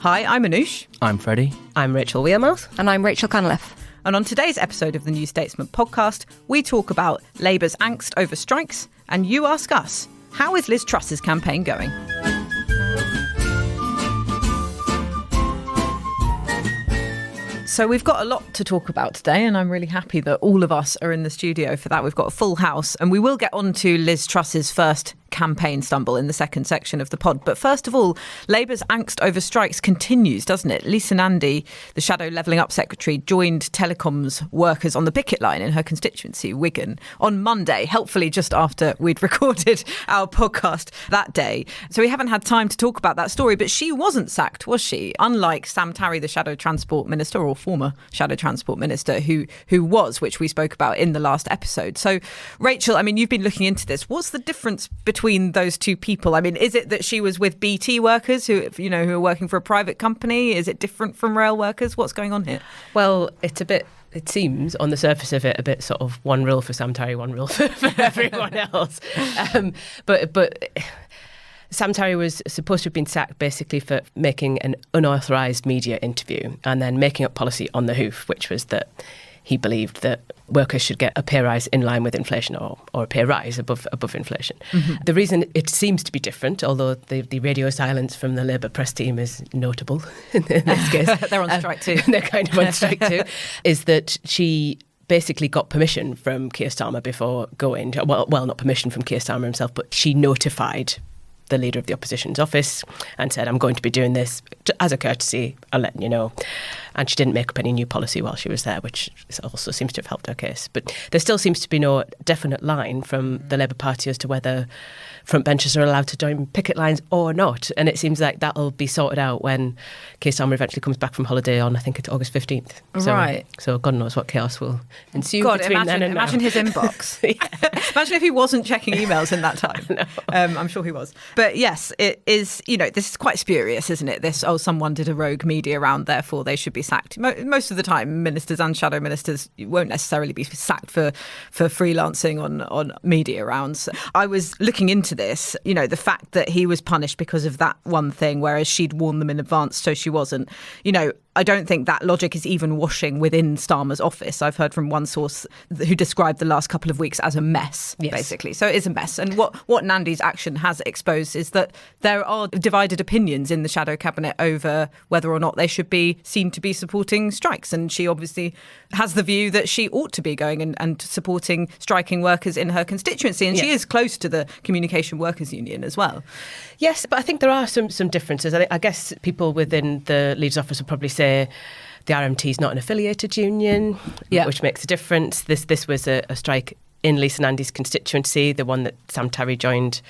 Hi, I'm Anoosh. I'm Freddie. I'm Rachel Wearmouth. And I'm Rachel Cunliffe. And on today's episode of the New Statesman podcast, we talk about Labour's angst over strikes, and you ask us, how is Liz Truss's campaign going? So we've got a lot to talk about today, and I'm really happy that all of us are in the studio for that. We've got a full house, and we will get on to Liz Truss's first campaign stumble in the second section of the pod. But first of all, Labour's angst over strikes continues, doesn't it? Lisa Nandy, the Shadow Levelling Up Secretary, joined telecoms workers on the picket line in her constituency, Wigan, on Monday, helpfully just after we'd recorded our podcast that day. So we haven't had time to talk about that story, but she wasn't sacked, was she? Unlike Sam Tarry, the Shadow Transport Minister, or former Shadow Transport Minister, who was, which we spoke about in the last episode. So, Rachel, I mean, you've been looking into this. What's the difference between those two people? I mean, is it that she was with BT workers who are working for a private company? Is it different from rail workers? What's going on here? Well, it seems on the surface of it a bit sort of one rule for Sam Tarry, one rule for everyone else. But Sam Tarry was supposed to have been sacked basically for making an unauthorised media interview and then making up policy on the hoof, which was that he believed that workers should get a pay rise in line with inflation or a pay rise above inflation. Mm-hmm. The reason it seems to be different, although the radio silence from the Labour press team is notable in this case. They're on strike too. They're kind of on strike too, is that she basically got permission from Keir Starmer before going. Well, not permission from Keir Starmer himself, but she notified the leader of the opposition's office and said, I'm going to be doing this as a courtesy, I'll let you know. And she didn't make up any new policy while she was there, which also seems to have helped her case. But there still seems to be no definite line from the Labour Party as to whether frontbenchers are allowed to join picket lines or not. And it seems like that'll be sorted out when Keir Starmer eventually comes back from holiday on, I think it's August 15th. Right. So God knows what chaos will ensue God, between then and now. Imagine his inbox. Imagine if he wasn't checking emails in that time. No. I'm sure he was. But yes, it is, this is quite spurious, isn't it? This, someone did a rogue media round, therefore they should be sacked. Most of the time, ministers and shadow ministers won't necessarily be sacked for freelancing on media rounds. I was looking into this, the fact that he was punished because of that one thing, whereas she'd warned them in advance, so she wasn't. I don't think that logic is even washing within Starmer's office. I've heard from one source who described the last couple of weeks as a mess, basically. So it is a mess. And what Nandy's action has exposed is that there are divided opinions in the shadow cabinet over whether or not they should be seen to be supporting strikes. And she obviously has the view that she ought to be going and supporting striking workers in her constituency. And she is close to the Communication Workers Union as well. Yes, but I think there are some differences. I guess people within the leader's office would probably say the RMT is not an affiliated union, which makes a difference. This was a strike in Lisa Nandy's constituency, the one that Sam Tarry joined,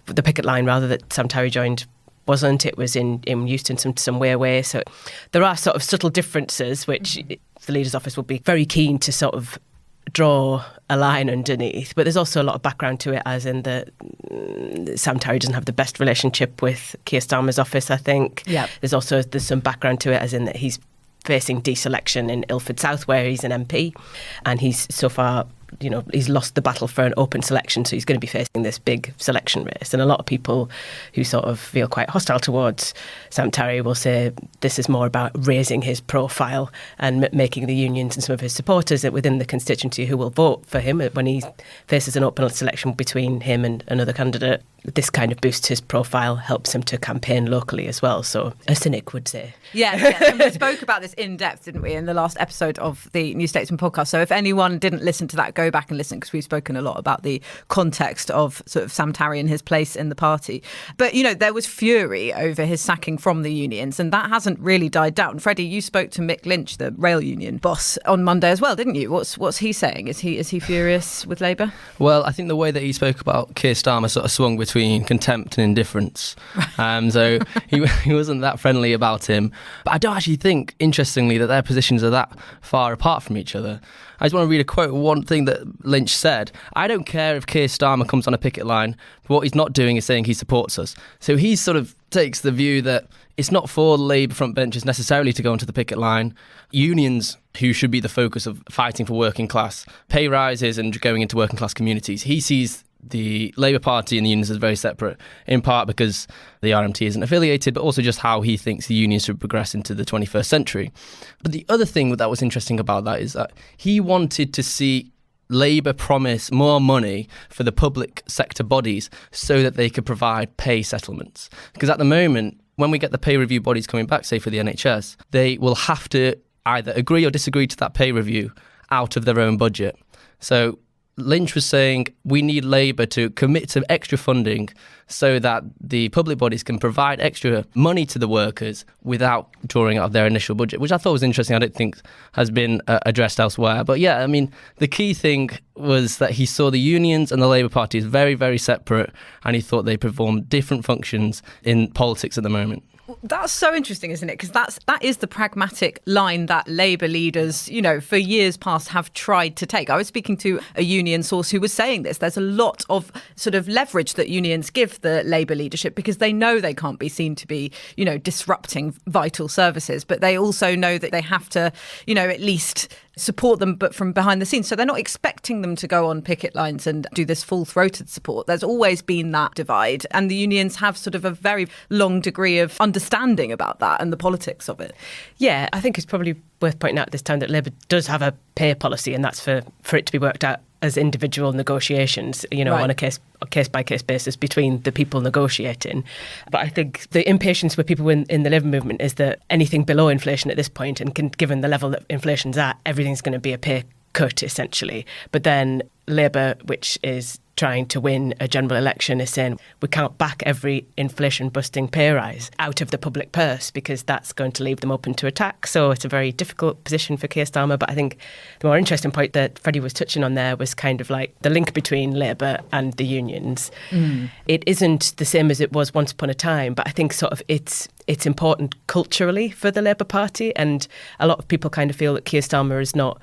the picket line rather, that Sam Tarry joined wasn't. It was in Euston, some way. So there are sort of subtle differences which the leader's office will be very keen to sort of draw a line underneath. But there's also a lot of background to it, as in that Sam Tarry doesn't have the best relationship with Keir Starmer's office, I think. Yeah. There's some background to it, as in that he's facing deselection in Ilford South, where he's an MP, and he's so far, he's lost the battle for an open selection, so he's going to be facing this big selection race. And a lot of people who sort of feel quite hostile towards Sam Tarry will say this is more about raising his profile and making the unions and some of his supporters within the constituency who will vote for him when he faces an open selection between him and another candidate. This kind of boosts his profile, helps him to campaign locally as well. So a cynic would say. Yes. And we spoke about this in depth, didn't we, in the last episode of the New Statesman podcast. So if anyone didn't listen to that, go back and listen, because we've spoken a lot about the context of sort of Sam Tarry and his place in the party. But, there was fury over his sacking from the unions, and that hasn't really died down. Freddie, you spoke to Mick Lynch, the rail union boss, on Monday as well, didn't you? What's he saying? Is he furious with Labour? Well, I think the way that he spoke about Keir Starmer sort of swung between contempt and indifference. So he wasn't that friendly about him. But I don't actually think, interestingly, that their positions are that far apart from each other. I just want to read a quote, one thing that Lynch said. I don't care if Keir Starmer comes on a picket line, but what he's not doing is saying he supports us. So he sort of takes the view that it's not for the Labour frontbenchers necessarily to go onto the picket line. Unions, who should be the focus of fighting for working class pay rises and going into working class communities, he sees the Labour Party and the unions are very separate, in part because the RMT isn't affiliated, but also just how he thinks the unions should progress into the 21st century. But the other thing that was interesting about that is that he wanted to see Labour promise more money for the public sector bodies so that they could provide pay settlements. Because at the moment, when we get the pay review bodies coming back, say for the NHS, they will have to either agree or disagree to that pay review out of their own budget. So Lynch was saying we need Labour to commit to extra funding so that the public bodies can provide extra money to the workers without drawing out of their initial budget, which I thought was interesting. I don't think has been addressed elsewhere. But yeah, I mean, the key thing was that he saw the unions and the Labour Party as very, very separate, and he thought they performed different functions in politics at the moment. That's so interesting, isn't it? Because that is the pragmatic line that Labour leaders, for years past have tried to take. I was speaking to a union source who was saying this. There's a lot of sort of leverage that unions give the Labour leadership because they know they can't be seen to be, disrupting vital services. But they also know that they have to, at least support them, but from behind the scenes. So they're not expecting them to go on picket lines and do this full-throated support. There's always been that divide. And the unions have sort of a very long degree of understanding about that and the politics of it. Yeah, I think it's probably worth pointing out at this time that Labour does have a pay policy, and that's for it to be worked out as individual negotiations, right, on a case-by-case basis between the people negotiating. But I think the impatience with people in the Labour movement is that anything below inflation at this point, and given the level that inflation's at, everything's going to be a pay cut, essentially. But then Labour, which is trying to win a general election, is saying we can't back every inflation-busting pay rise out of the public purse because that's going to leave them open to attack. So it's a very difficult position for Keir Starmer. But I think the more interesting point that Freddie was touching on there was kind of like the link between Labour and the unions. It isn't the same as it was once upon a time, but I think sort of it's important culturally for the Labour Party, and a lot of people kind of feel that Keir Starmer is not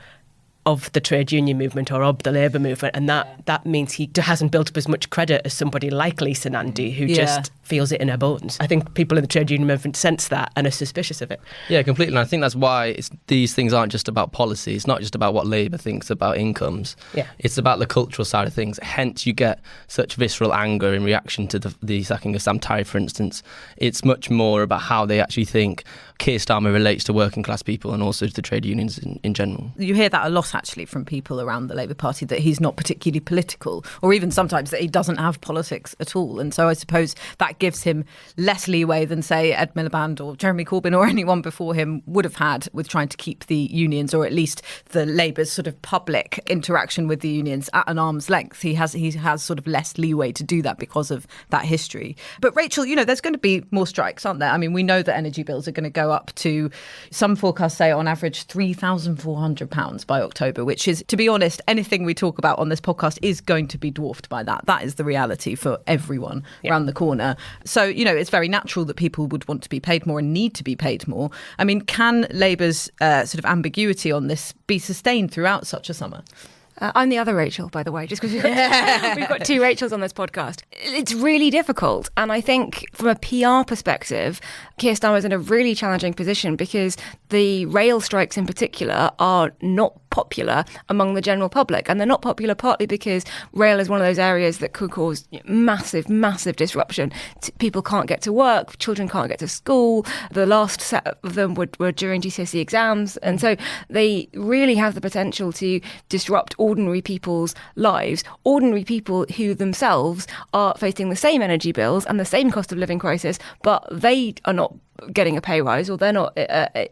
of the trade union movement or of the Labour movement, and that means he hasn't built up as much credit as somebody like Lisa Nandy, who just feels it in her bones. I think people in the trade union movement sense that and are suspicious of it. Yeah, completely. And I think that's why these things aren't just about policy. It's not just about what Labour thinks about incomes. Yeah. It's about the cultural side of things. Hence, you get such visceral anger in reaction to the sacking of Sam Tighe, for instance. It's much more about how they actually think Keir Starmer relates to working class people and also to the trade unions in general. You hear that a lot, actually, from people around the Labour Party, that he's not particularly political, or even sometimes that he doesn't have politics at all. And so I suppose that gives him less leeway than, say, Ed Miliband or Jeremy Corbyn or anyone before him would have had with trying to keep the unions, or at least the Labour's sort of public interaction with the unions, at an arm's length. He has sort of less leeway to do that because of that history. But Rachel, there's going to be more strikes, aren't there? I mean, we know that energy bills are going to go up to, some forecasts say on average, £3,400 by October, which is, to be honest, anything we talk about on this podcast is going to be dwarfed by that. That is the reality for everyone around the corner. So, it's very natural that people would want to be paid more and need to be paid more. I mean, can Labour's sort of ambiguity on this be sustained throughout such a summer? I'm the other Rachel, by the way, just because we've got two Rachels on this podcast. It's really difficult. And I think from a PR perspective, Keir Starmer is in a really challenging position because the rail strikes in particular are not popular among the general public. And they're not popular partly because rail is one of those areas that could cause massive, massive disruption. People can't get to work, children can't get to school. The last set of them were during GCSE exams. And so they really have the potential to disrupt ordinary people's lives, ordinary people who themselves are facing the same energy bills and the same cost of living crisis, but they are not getting a pay rise, or they're not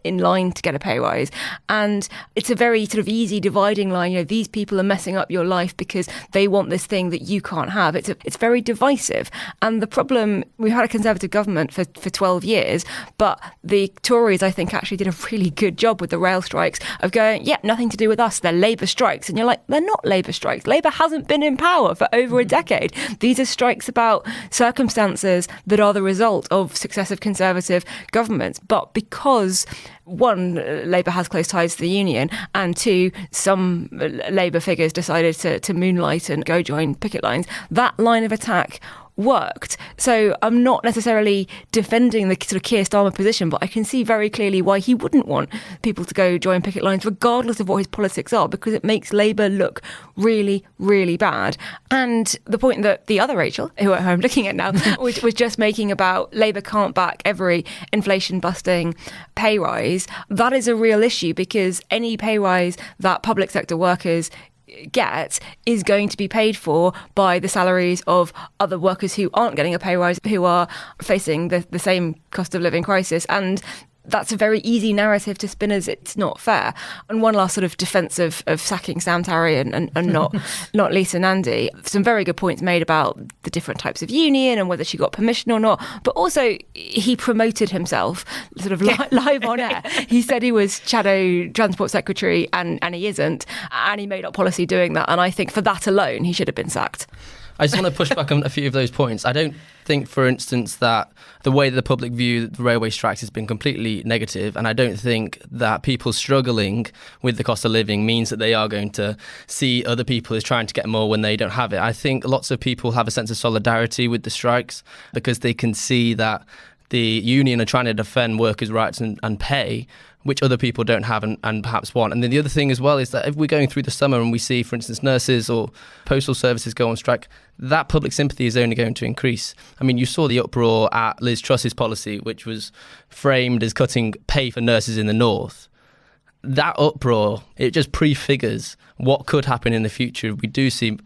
in line to get a pay rise. And it's a very sort of easy dividing line. These people are messing up your life because they want this thing that you can't have. It's very divisive. And the problem, we had a Conservative government for 12 years, but the Tories, I think, actually did a really good job with the rail strikes of going, nothing to do with us. They're Labour strikes. And you're like, they're not Labour strikes. Labour hasn't been in power for over a decade. These are strikes about circumstances that are the result of successive Conservative governments. But because, one, Labour has close ties to the union, and two, some Labour figures decided to moonlight and go join picket lines, that line of attack worked. So I'm not necessarily defending the sort of Keir Starmer position, but I can see very clearly why he wouldn't want people to go join picket lines, regardless of what his politics are, because it makes Labour look really, really bad. And the point that the other Rachel, who I'm looking at now, was just making about Labour can't back every inflation-busting pay rise, that is a real issue, because any pay rise that public sector workers get is going to be paid for by the salaries of other workers who aren't getting a pay rise, who are facing the same cost of living crisis. And that's a very easy narrative to spin as it's not fair. And one last sort of defence of sacking Sam Tarry and not Lisa Nandy. Some very good points made about the different types of union and whether she got permission or not. But also, he promoted himself sort of live on air. He said he was Shadow Transport Secretary and he isn't. And he made up policy doing that. And I think for that alone, he should have been sacked. I just want to push back on a few of those points. I don't think, for instance, that the way that the public view the railway strikes has been completely negative, and I don't think that people struggling with the cost of living means that they are going to see other people as trying to get more when they don't have it. I think lots of people have a sense of solidarity with the strikes because they can see that the union are trying to defend workers' rights and pay, which other people don't have and perhaps want. And then the other thing as well is that if we're going through the summer and we see, for instance, nurses or postal services go on strike, that public sympathy is only going to increase. I mean, you saw the uproar at Liz Truss's policy, which was framed as cutting pay for nurses in the north. That uproar, it just prefigures what could happen in the future. We do see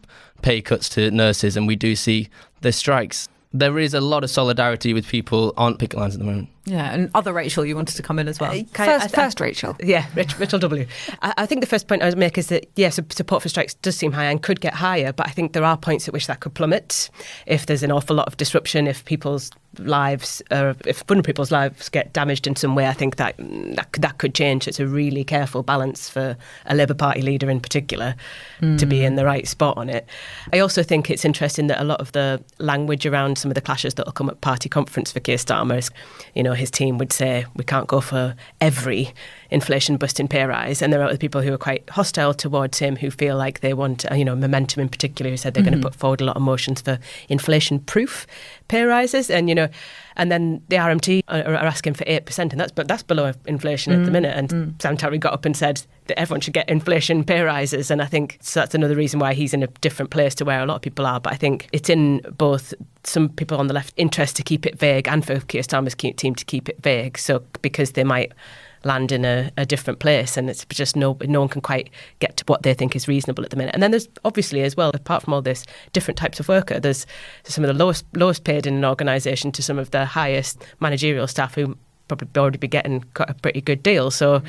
pay cuts to nurses and we do see the strikes. There is a lot of solidarity with people on picket lines at the moment. Yeah, and other Rachel, you wanted to come in as well. First Rachel. Yeah, Rachel W. I think the first point I would make is that, yes, support for strikes does seem high and could get higher, but I think there are points at which that could plummet if there's an awful lot of disruption, if people's lives, if vulnerable people's lives get damaged in some way. I think that could change. It's a really careful balance for a Labour Party leader in particular to be in the right spot on it. I also think it's interesting that a lot of the language around some of the clashes that will come at party conference for Keir Starmer is, you know, his team would say, we can't go for every inflation-busting pay rise. And there are other people who are quite hostile towards him who feel like they want, Momentum in particular, who said they're going to put forward a lot of motions for inflation-proof pay rises. And, and then the RMT are asking for 8%, and that's below inflation at the minute. And Sam Tarry got up and said that everyone should get inflation pay rises. And I think so that's another reason why he's in a different place to where a lot of people are. But I think it's in both some people on the left interest to keep it vague and for Keir Starmer's team to keep it vague. So because they might land in a different place, and it's just no one can quite get to what they think is reasonable at the minute. And then there's obviously as well, apart from all this, different types of worker. There's some of the lowest paid in an organisation to some of the highest managerial staff who probably already be getting quite a pretty good deal. So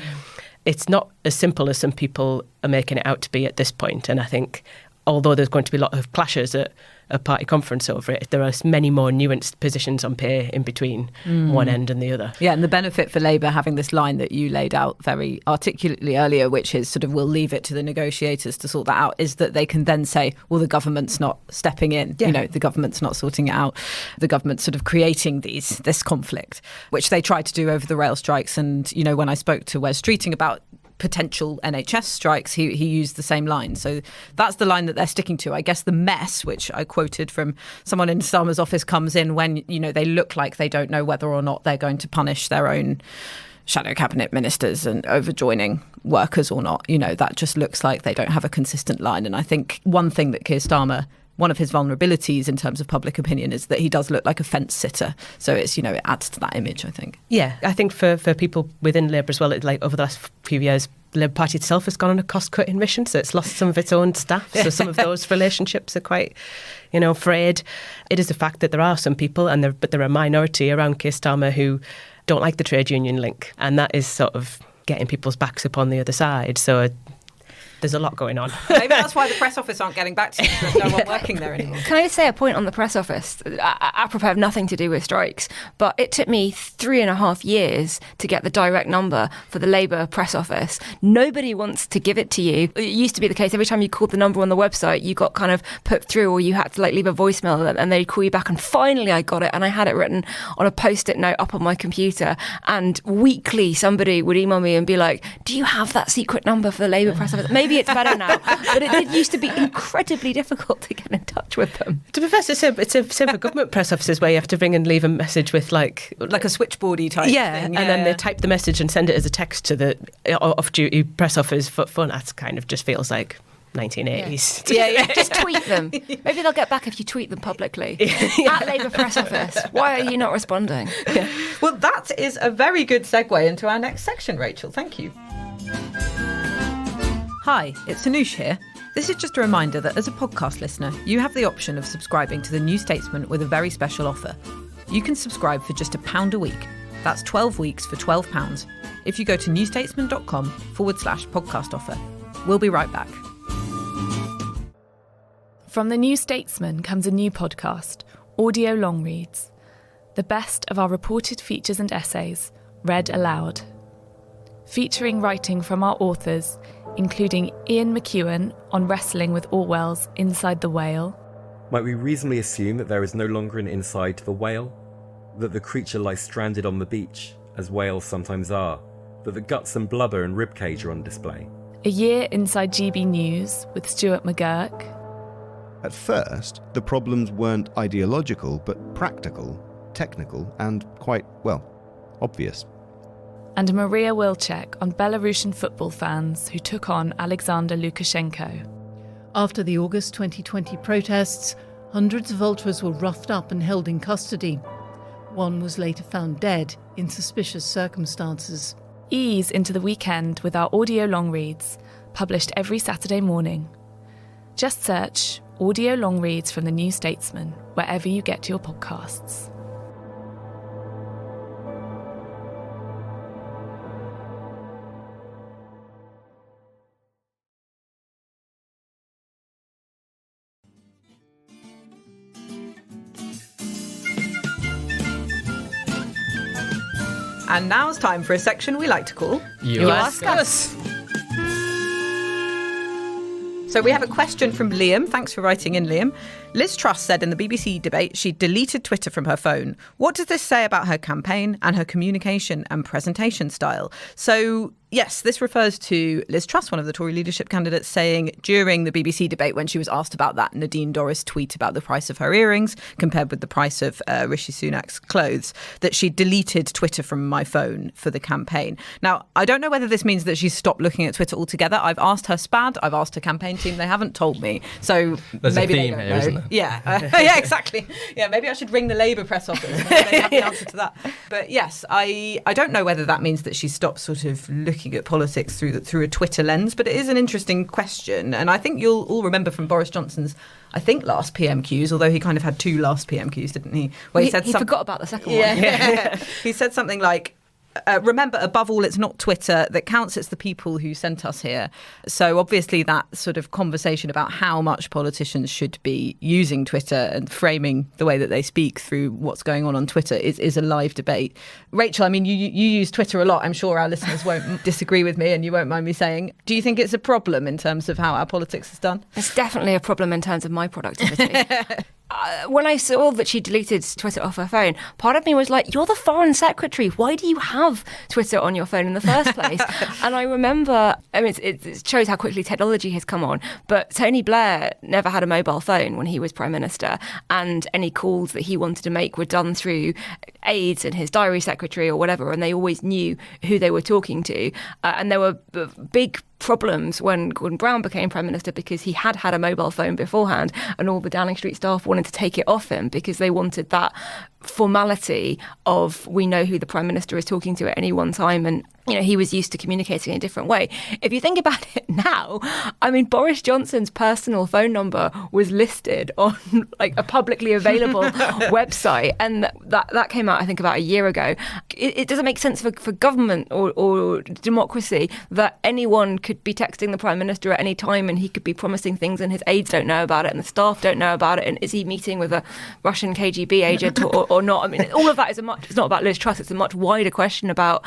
it's not as simple as some people are making it out to be at this point. And I think although there's going to be a lot of clashes at a party conference over it, there are many more nuanced positions on pay in between one end and the other. Yeah, and the benefit for Labour having this line that you laid out very articulately earlier, which is sort of we'll leave it to the negotiators to sort that out, is that they can then say, well, the government's not stepping in, the government's not sorting it out, the government's sort of creating this conflict, which they tried to do over the rail strikes. And, when I spoke to Wes Streeting about potential NHS strikes, he used the same line. So that's the line that they're sticking to. I guess the mess, which I quoted from someone in Starmer's office, comes in when, they look like they don't know whether or not they're going to punish their own shadow cabinet ministers and overjoining workers or not. That just looks like they don't have a consistent line. And I think one thing that Keir Starmer, one of his vulnerabilities in terms of public opinion, is that he does look like a fence sitter. So it's, it adds to that image, I think. Yeah, I think for people within Labour as well, like over the last few years, the Labour Party itself has gone on a cost-cutting mission, so it's lost some of its own staff. So some of those relationships are quite, frayed. It is a fact that there are some people, but there are a minority around Keir Starmer who don't like the trade union link, and that is sort of getting people's backs up on the other side. So there's a lot going on. Maybe that's why the press office aren't getting back to you. There's no one working there anymore. Can I just say a point on the press office? Apropos have nothing to do with strikes, but it took me 3.5 years to get the direct number for the Labour press office. Nobody wants to give it to you. It used to be the case every time you called the number on the website, you got kind of put through, or you had to leave a voicemail and they'd call you back. And finally I got it, and I had it written on a post-it note up on my computer. And weekly somebody would email me and be like, do you have that secret number for the Labour press office? Maybe maybe it's better now. But it used to be incredibly difficult to get in touch with them. To be fair, it's a same for government press offices where you have to ring and leave a message with like a switchboardy type thing. And then they type the message and send it as a text to the off-duty press office for fun. That kind of just feels like 1980s. Yeah. Just tweet them. Maybe they'll get back if you tweet them publicly. At Labour Press Office. Why are you not responding? Yeah. Well, that is a very good segue into our next section, Rachel. Thank you. Hi, it's Anoosh here. This is just a reminder that as a podcast listener, you have the option of subscribing to the New Statesman with a very special offer. You can subscribe for just £1 a week. That's 12 weeks for £12 if you go to newstatesman.com/podcast offer. We'll be right back. From the New Statesman comes a new podcast, Audio Long Reads. The best of our reported features and essays, read aloud. Featuring writing from our authors, including Ian McEwan on wrestling with Orwell's Inside the Whale. Might we reasonably assume that there is no longer an inside to the whale? That the creature lies stranded on the beach, as whales sometimes are? That the guts and blubber and ribcage are on display? A year inside GB News with Stuart McGurk. At first, the problems weren't ideological, but practical, technical, and quite, well, obvious. And Maria Wilczek on Belarusian football fans who took on Alexander Lukashenko. After the August 2020 protests, hundreds of ultras were roughed up and held in custody. One was later found dead in suspicious circumstances. Ease into the weekend with our audio long reads, published every Saturday morning. Just search Audio Long Reads from the New Statesman wherever you get your podcasts. And now it's time for a section we like to call You Ask Us. So we have a question from Liam. Thanks for writing in, Liam. Liz Truss said in the BBC debate she deleted Twitter from her phone. What does this say about her campaign and her communication and presentation style? So, yes, this refers to Liz Truss, one of the Tory leadership candidates, saying during the BBC debate when she was asked about that Nadine Dorris tweet about the price of her earrings compared with the price of Rishi Sunak's clothes, that she deleted Twitter from my phone for the campaign. Now, I don't know whether this means that she's stopped looking at Twitter altogether. I've asked her SPAD, I've asked her campaign team, they haven't told me. So there's maybe a theme they don't here, know. isn't there? Yeah, yeah, exactly. Yeah, maybe I should ring the Labour press office. They have the answer to that. But yes, I don't know whether that means that she's stopped sort of looking at politics through a Twitter lens, but it is an interesting question. And I think you'll all remember from Boris Johnson's, I think, last PMQs, although he kind of had two last PMQs, didn't he? Where he forgot about the second one. Yeah. He said something like, remember, above all, it's not Twitter that counts, it's the people who sent us here. So obviously that sort of conversation about how much politicians should be using Twitter and framing the way that they speak through what's going on Twitter is a live debate. Rachel, I mean, you use Twitter a lot. I'm sure our listeners won't disagree with me and you won't mind me saying. Do you think it's a problem in terms of how our politics is done? It's definitely a problem in terms of my productivity. When I saw that she deleted Twitter off her phone, part of me was like, you're the Foreign Secretary. Why do you have Twitter on your phone in the first place? And I remember, I mean, it shows how quickly technology has come on, but Tony Blair never had a mobile phone when he was Prime Minister, and any calls that he wanted to make were done through aides and his diary secretary or whatever, and they always knew who they were talking to. And there were big problems when Gordon Brown became Prime Minister because he had a mobile phone beforehand, and all the Downing Street staff wanted to take it off him because they wanted that formality of we know who the Prime Minister is talking to at any one time, and you know he was used to communicating in a different way. If you think about it now, I mean, Boris Johnson's personal phone number was listed on like a publicly available website, and that came out I think about a year ago. It doesn't make sense for government or democracy that anyone could be texting the Prime Minister at any time and he could be promising things and his aides don't know about it and the staff don't know about it, and is he meeting with a Russian KGB agent or not? I mean, all of that it's not about Liz Truss. It's a much wider question about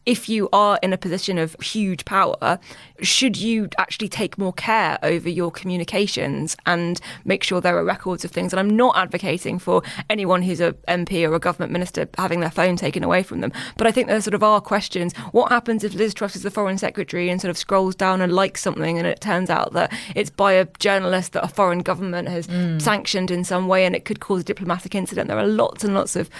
if you are in a position of huge power, should you actually take more care over your communications and make sure there are records of things? And I'm not advocating for anyone who's a MP or a government minister having their phone taken away from them. But I think there sort of are questions. What happens if Liz Truss is the Foreign Secretary and sort of scrolls down and likes something and it turns out that it's by a journalist that a foreign government has sanctioned in some way and it could cause a diplomatic incident? There are lots and lots of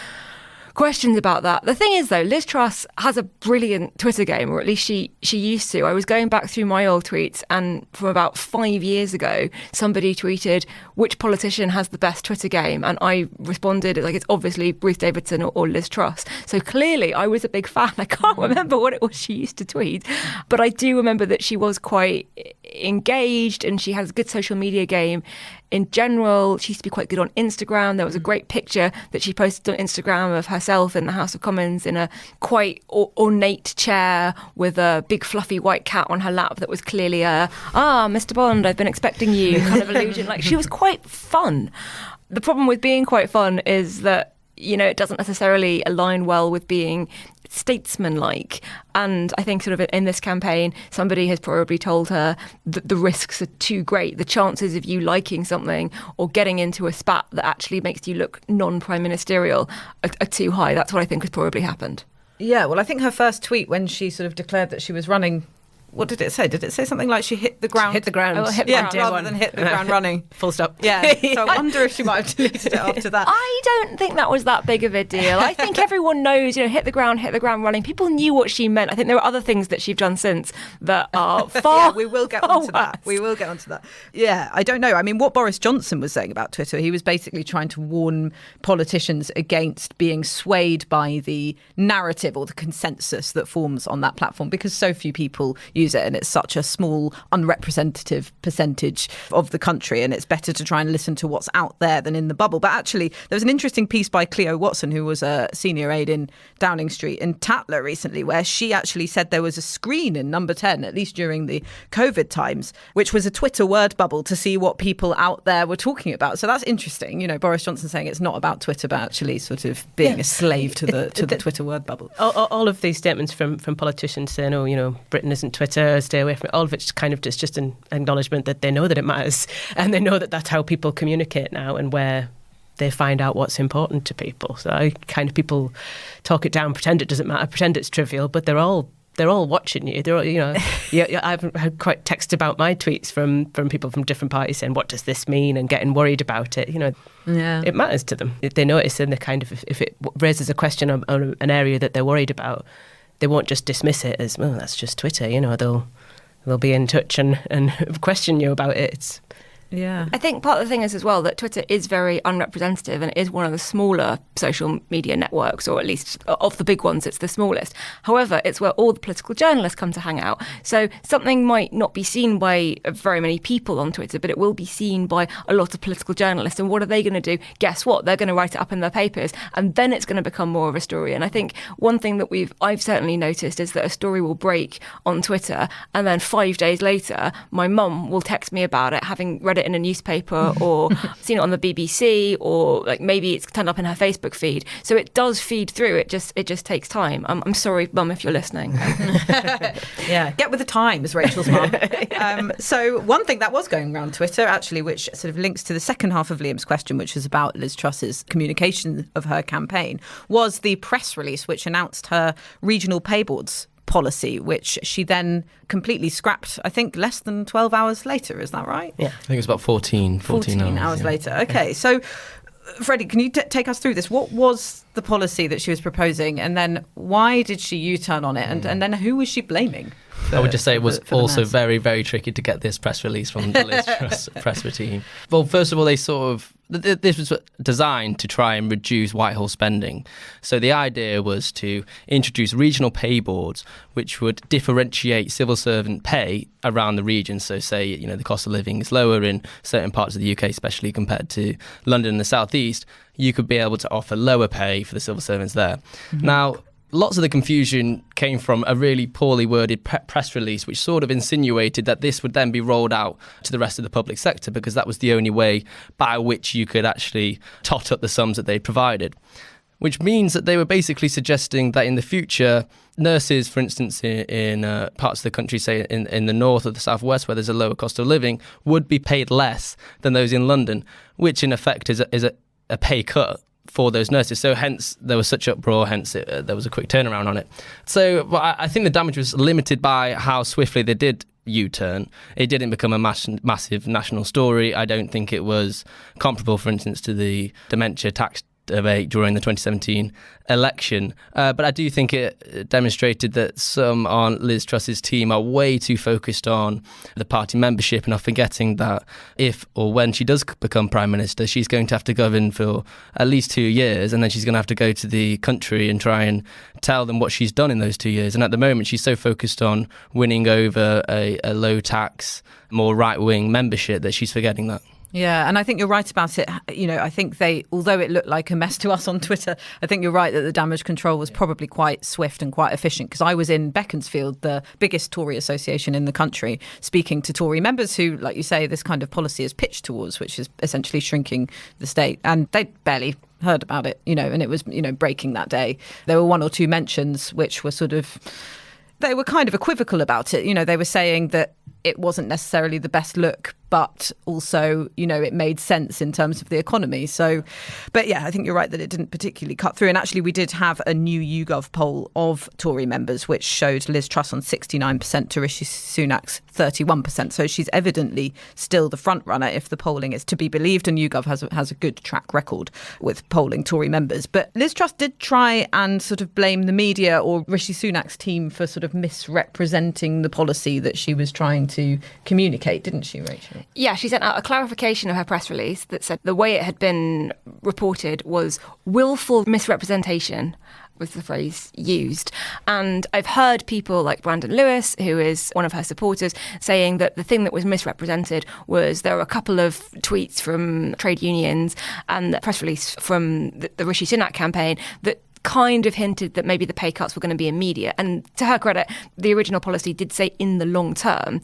questions about that. The thing is, though, Liz Truss has a brilliant Twitter game, or at least she used to. I was going back through my old tweets, and from about 5 years ago, somebody tweeted, which politician has the best Twitter game? And I responded, like, it's obviously Ruth Davidson or Liz Truss. So clearly I was a big fan. I can't remember what it was she used to tweet, but I do remember that she was quite engaged and she has a good social media game. In general, she used to be quite good on Instagram. There was a great picture that she posted on Instagram of herself in the House of Commons in a quite ornate chair with a big fluffy white cat on her lap that was clearly Mr. Bond, I've been expecting you kind of allusion. Like, she was quite fun. The problem with being quite fun is that, it doesn't necessarily align well with being statesman-like. And I think sort of in this campaign, somebody has probably told her that the risks are too great. The chances of you liking something or getting into a spat that actually makes you look non-prime ministerial are too high. That's what I think has probably happened. Yeah, well, I think her first tweet when she sort of declared that she was running, what did it say? Did it say something like she hit the ground? Hit the ground. Rather than hit the ground running. Full stop. Yeah. So I wonder if she might have deleted it after that. I don't think that was that big of a deal. I think everyone knows, hit the ground running. People knew what she meant. I think there are other things that she's done since that are far. Yeah, we will get onto that. We will get onto that. Yeah, I don't know. I mean, what Boris Johnson was saying about Twitter, he was basically trying to warn politicians against being swayed by the narrative or the consensus that forms on that platform, because so few people use it and it's such a small, unrepresentative percentage of the country, and it's better to try and listen to what's out there than in the bubble. But actually, there was an interesting piece by Cleo Watson, who was a senior aide in Downing Street in Tatler recently, where she actually said there was a screen in Number 10, at least during the COVID times, which was a Twitter word bubble to see what people out there were talking about. So that's interesting. Boris Johnson saying it's not about Twitter, but actually sort of being a slave to the Twitter word bubble. All of these statements from politicians saying, Britain isn't Twitter, stay away from it. All of it's kind of just an acknowledgement that they know that it matters, and they know that that's how people communicate now and where they find out what's important to people. So people talk it down, pretend it doesn't matter, pretend it's trivial, but they're all watching you. They're all, I've had quite texts about my tweets from people from different parties saying, what does this mean? And getting worried about it. It matters to them. If they notice, and they kind of, if it raises a question on an area that they're worried about, they won't just dismiss it as, well, that's just Twitter. They'll be in touch and question you about it. Yeah. I think part of the thing is as well that Twitter is very unrepresentative and it is one of the smaller social media networks, or at least of the big ones, it's the smallest. However, it's where all the political journalists come to hang out. So something might not be seen by very many people on Twitter, but it will be seen by a lot of political journalists. And what are they going to do? Guess what? They're going to write it up in their papers, and then it's going to become more of a story. And I think one thing that I've certainly noticed is that a story will break on Twitter, and then 5 days later, my mum will text me about it, having read it in a newspaper or seen it on the BBC, or like maybe it's turned up in her Facebook feed. So it does feed through. It just takes time. I'm sorry, Mum, if you're listening. Yeah, get with the times, Rachel's mum. So one thing that was going around Twitter, actually, which sort of links to the second half of Liam's question, which was about Liz Truss's communication of her campaign, was the press release which announced her regional pay boards policy, which she then completely scrapped, I think, less than 12 hours later. Is that right? Yeah, I think it's about 14 hours later. Okay, so Freddie, can you take us through this? What was the policy that she was proposing, and then why did she U-turn on it, and then who was she blaming? I would just say it was also very, very tricky to get this press release from the Liz Truss press team. Well, first of all, this was designed to try and reduce Whitehall spending. So the idea was to introduce regional pay boards, which would differentiate civil servant pay around the region. So say, the cost of living is lower in certain parts of the UK, especially compared to London and the South East. You could be able to offer lower pay for the civil servants there. Mm-hmm. Now, lots of the confusion came from a really poorly worded press release, which sort of insinuated that this would then be rolled out to the rest of the public sector, because that was the only way by which you could actually tot up the sums that they provided. which means that they were basically suggesting that in the future, nurses, for instance, in parts of the country, say in the north or the southwest, where there's a lower cost of living, would be paid less than those in London, which in effect is a pay cut for those nurses. So hence there was such uproar, hence there was a quick turnaround on it. So I think the damage was limited by how swiftly they did U-turn. It didn't become a massive national story. I don't think it was comparable, for instance, to the dementia tax debate during the 2017 election. But I do think it demonstrated that some on Liz Truss's team are way too focused on the party membership and are forgetting that if or when she does become Prime Minister, she's going to have to govern for at least 2 years, and then she's going to have to go to the country and try and tell them what she's done in those 2 years. And at the moment, she's so focused on winning over a low tax, more right-wing membership that she's forgetting that. Yeah, and I think you're right about it. I think although it looked like a mess to us on Twitter, I think you're right that the damage control was probably quite swift and quite efficient, because I was in Beaconsfield, the biggest Tory association in the country, speaking to Tory members who, like you say, this kind of policy is pitched towards, which is essentially shrinking the state. And they barely heard about it, and it was, breaking that day. There were one or two mentions which were they were kind of equivocal about it. They were saying that it wasn't necessarily the best look, but also, it made sense in terms of the economy. So, but yeah, I think you're right that it didn't particularly cut through. And actually, we did have a new YouGov poll of Tory members, which showed Liz Truss on 69% to Rishi Sunak's 31%. So she's evidently still the front runner if the polling is to be believed. And YouGov has a good track record with polling Tory members. But Liz Truss did try and sort of blame the media or Rishi Sunak's team for sort of misrepresenting the policy that she was trying to communicate, didn't she, Rachel? Yeah, she sent out a clarification of her press release that said the way it had been reported was willful misrepresentation, was the phrase used. And I've heard people like Brandon Lewis, who is one of her supporters, saying that the thing that was misrepresented was there were a couple of tweets from trade unions and the press release from the Rishi Sunak campaign that kind of hinted that maybe the pay cuts were going to be immediate. And to her credit, the original policy did say in the long term.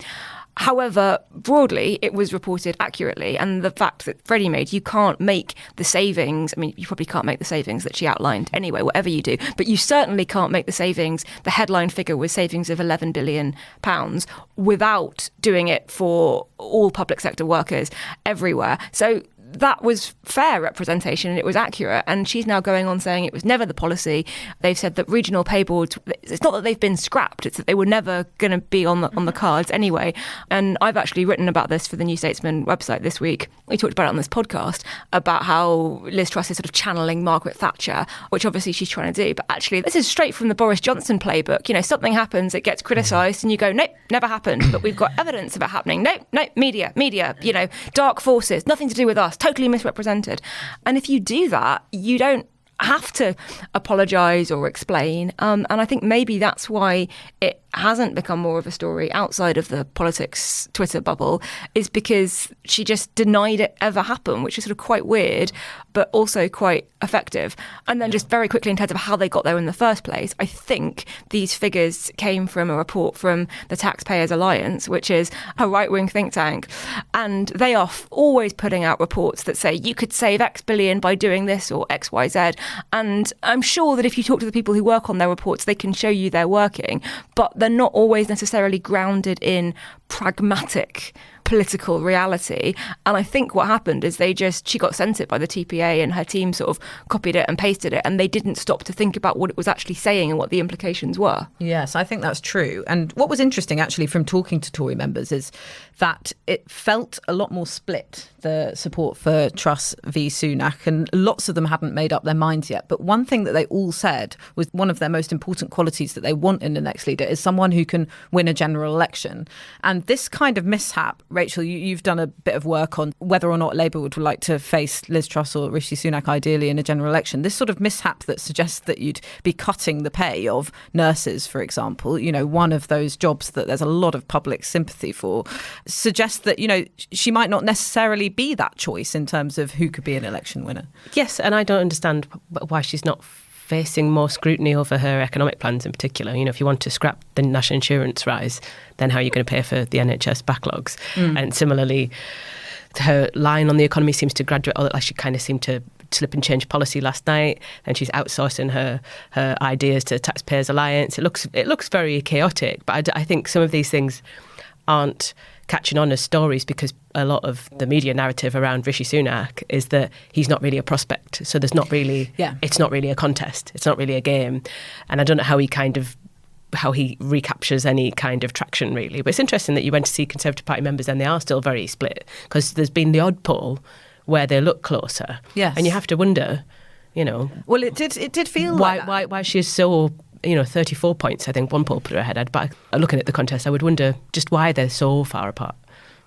However, broadly, it was reported accurately. And the fact that Freddie made, you can't make the savings. I mean, you probably can't make the savings that she outlined anyway, whatever you do. But you certainly can't make the savings. The headline figure was savings of £11 billion without doing it for all public sector workers everywhere. So that was fair representation and it was accurate. And she's now going on saying it was never the policy. They've said that regional pay boards, it's not that they've been scrapped, it's that they were never going to be on the cards anyway. And I've actually written about this for the New Statesman website this week. We talked about it on this podcast, about how Liz Truss is sort of channeling Margaret Thatcher, which obviously she's trying to do. But actually, this is straight from the Boris Johnson playbook. Something happens, it gets criticised and you go, nope, never happened. But we've got evidence of it happening. Nope, media, dark forces, nothing to do with us. Totally misrepresented. And if you do that, you don't have to apologise or explain. And I think maybe that's why it hasn't become more of a story outside of the politics Twitter bubble, is because she just denied it ever happened, which is sort of quite weird, but also quite effective. And then just very quickly in terms of how they got there in the first place, I think these figures came from a report from the Taxpayers Alliance, which is a right-wing think tank. And they are always putting out reports that say you could save X billion by doing this or X, Y, Z. And I'm sure that if you talk to the people who work on their reports, they can show you they're working, but they're not always necessarily grounded in pragmatic political reality. And I think what happened is she got sent it by the TPA and her team sort of copied it and pasted it, and they didn't stop to think about what it was actually saying and what the implications were. Yes, I think that's true. And what was interesting actually from talking to Tory members is that it felt a lot more split, the support for Truss v Sunak, and lots of them hadn't made up their minds yet. But one thing that they all said was one of their most important qualities that they want in the next leader is someone who can win a general election. And this kind of mishap, Rachel, you've done a bit of work on whether or not Labour would like to face Liz Truss or Rishi Sunak ideally in a general election. This sort of mishap that suggests that you'd be cutting the pay of nurses, for example, one of those jobs that there's a lot of public sympathy for, suggests that, she might not necessarily be that choice in terms of who could be an election winner. Yes, and I don't understand why she's not facing more scrutiny over her economic plans in particular. If you want to scrap the national insurance rise, then how are you going to pay for the NHS backlogs? And similarly, her line on the economy seems to graduate, or like she kind of seemed to slip and change policy last night, and she's outsourcing her ideas to Taxpayers Alliance. It looks very chaotic, but I think some of these things aren't catching on as stories because a lot of the media narrative around Rishi Sunak is that he's not really a prospect. So there's not really, it's not really a contest. It's not really a game. And I don't know how he recaptures any kind of traction, really. But it's interesting that you went to see Conservative Party members and they are still very split, because there's been the odd poll where they look closer. Yes. And you have to wonder, Well, it did feel why she is so, 34 points, I think one poll put her ahead. But looking at the contest, I would wonder just why they're so far apart.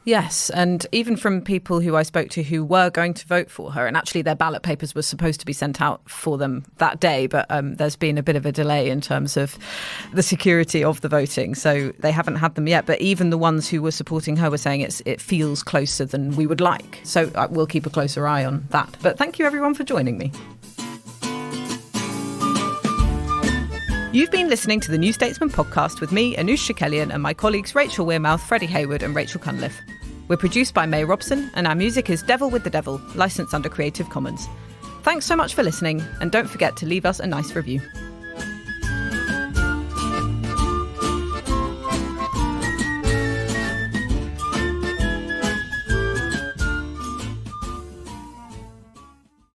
Yes, and even from people who I spoke to who were going to vote for her, and actually their ballot papers were supposed to be sent out for them that day, but there's been a bit of a delay in terms of the security of the voting, so they haven't had them yet. But even the ones who were supporting her were saying it feels closer than we would like. So we'll keep a closer eye on that. But thank you everyone for joining me. You've been listening to the New Statesman podcast with me, Anoosh Chakelian, and my colleagues Rachel Wearmouth, Freddie Hayward and Rachel Cunliffe. We're produced by May Robson, and our music is Devil with the Devil, licensed under Creative Commons. Thanks so much for listening, and don't forget to leave us a nice review.